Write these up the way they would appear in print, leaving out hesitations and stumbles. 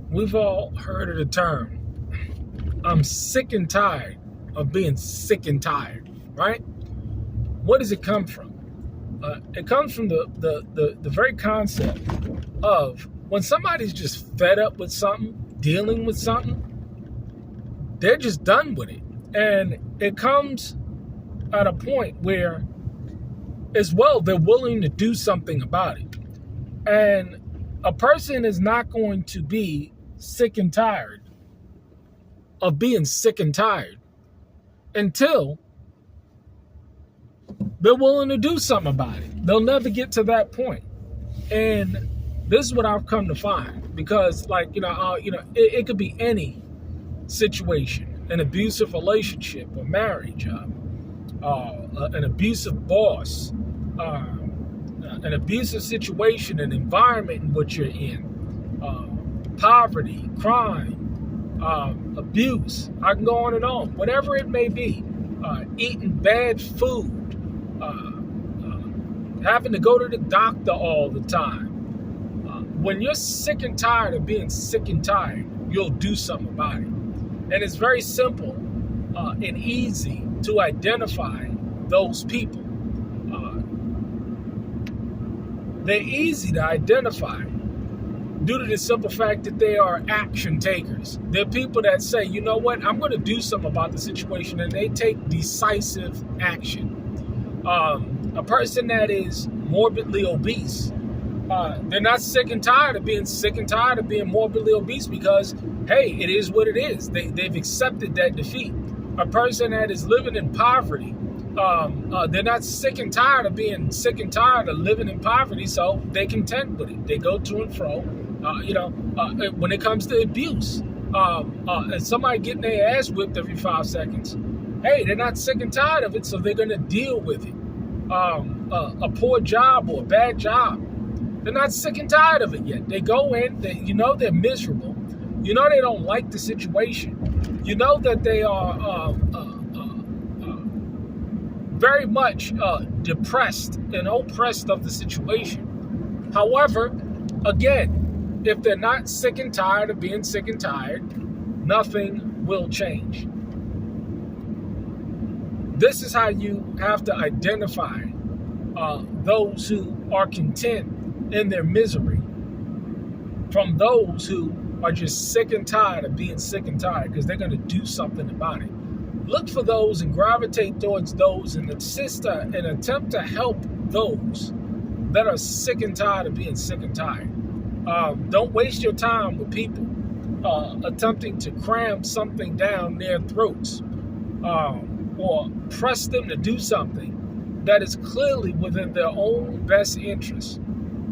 We've all heard of the term, I'm sick and tired of being sick and tired, right? What does it come from? It comes from the very concept of when somebody's just fed up with something, dealing with something, they're just done with it. And it comes at a point where, as well, they're willing to do something about it. And a person is not going to be sick and tired of being sick and tired until they're willing to do something about it. They'll never get to that point. And this is what I've come to find, because, like, it could be any situation, an abusive relationship or marriage, an abusive boss, an abusive situation, an environment in which you're in, poverty, crime, abuse. I can go on and on. Whatever it may be, eating bad food, having to go to the doctor all the time. When you're sick and tired of being sick and tired, you'll do something about it. And it's very simple and easy to identify those people. They're easy to identify due to the simple fact that they are action takers. They're people that say, you know what, I'm going to do something about the situation, and they take decisive action. A person that is morbidly obese, they're not sick and tired of being sick and tired of being morbidly obese, because, hey, it is what it is. They've accepted that defeat. A person that is living in poverty, they're not sick and tired of being sick and tired of living in poverty, so they contend with it. They go to and fro. When it comes to abuse, and somebody getting their ass whipped every 5 seconds, hey, they're not sick and tired of it, so they're going to deal with it. A poor job or a bad job, they're not sick and tired of it yet. They go in, they're miserable. You know they don't like the situation. You know that they are very much depressed and oppressed of the situation. However, again, if they're not sick and tired of being sick and tired, nothing will change. This is how you have to identify those who are content in their misery from those who are just sick and tired of being sick and tired, because they're going to do something about it. Look for those and gravitate towards those and attempt to help those that are sick and tired of being sick and tired. Don't waste your time with people attempting to cram something down their throats or press them to do something that is clearly within their own best interest.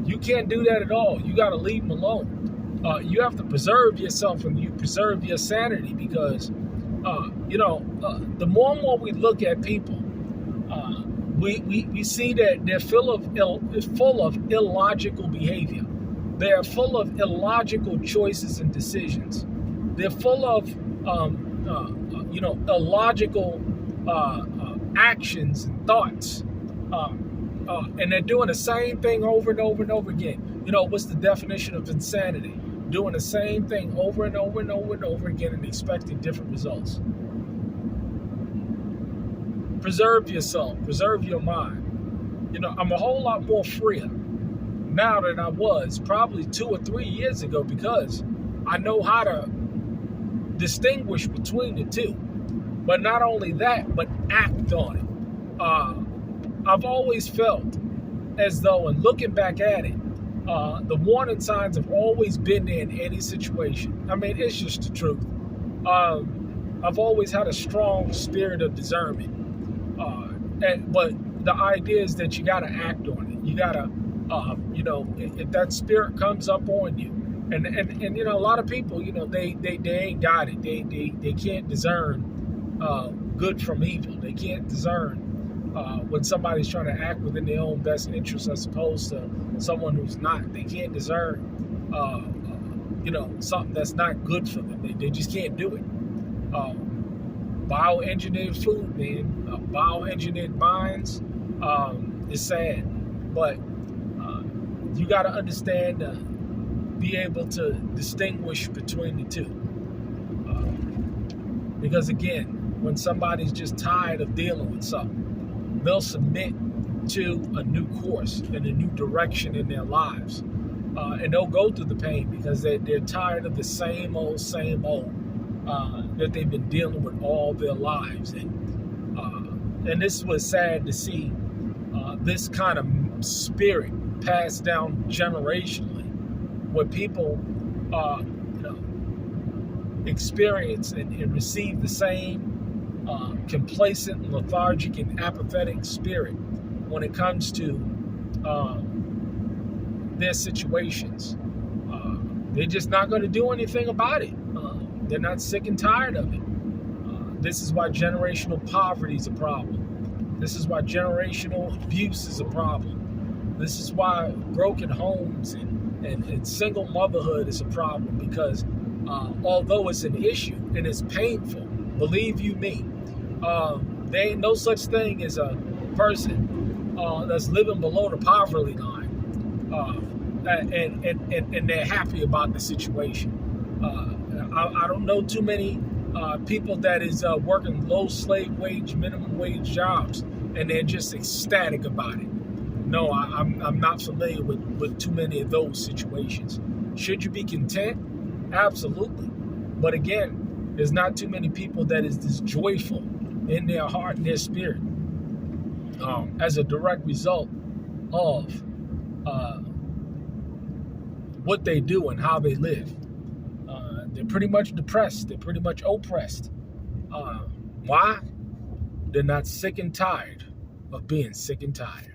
You can't do that at all. You got to leave them alone. You have to preserve yourself and you preserve your sanity, because the more and more we look at people, we see that they're full of illogical behavior. They're full of illogical choices and decisions. They're full of illogical actions and thoughts. And they're doing the same thing over and over and over again. What's the definition of insanity? Doing the same thing over and over and over and over again and expecting different results. Preserve yourself. Preserve your mind. I'm a whole lot more freer now than I was probably 2 or 3 years ago, because I know how to distinguish between the two. But not only that, but act on it. I've always felt as though, and looking back at it, the warning signs have always been there in any situation. I mean, it's just the truth. I've always had a strong spirit of discernment. But the idea is that you got to act on it. You got to, if that spirit comes up on you, and a lot of people, they ain't got it. They can't discern good from evil. They can't discern when somebody's trying to act within their own best interest as opposed to someone who's not. They can't discern, something that's not good for them. They just can't do it. Bioengineered food, man, bioengineered minds, is sad. But you got to understand, be able to distinguish between the two. Because again, when somebody's just tired of dealing with something, they'll submit to a new course and a new direction in their lives. And they'll go through the pain because they're tired of the same old that they've been dealing with all their lives. And this was sad to see this kind of spirit passed down generationally, where people experience and receive the same complacent, lethargic, and apathetic spirit when it comes to their situations. They're just not going to do anything about it. They're not sick and tired of it. This is why generational poverty is a problem. This is why generational abuse is a problem. This is why broken homes and single motherhood is a problem, because although it's an issue and it's painful, believe you me, there ain't no such thing as a person that's living below the poverty line and they're happy about the situation. I don't know too many people that is working low slave wage, minimum wage jobs, and they're just ecstatic about it. No, I'm not familiar with too many of those situations. Should you be content? Absolutely. But again, there's not too many people that is this joyful in their heart and their spirit as a direct result of what they do and how they live. They're pretty much depressed. They're pretty much oppressed. Why? They're not sick and tired of being sick and tired.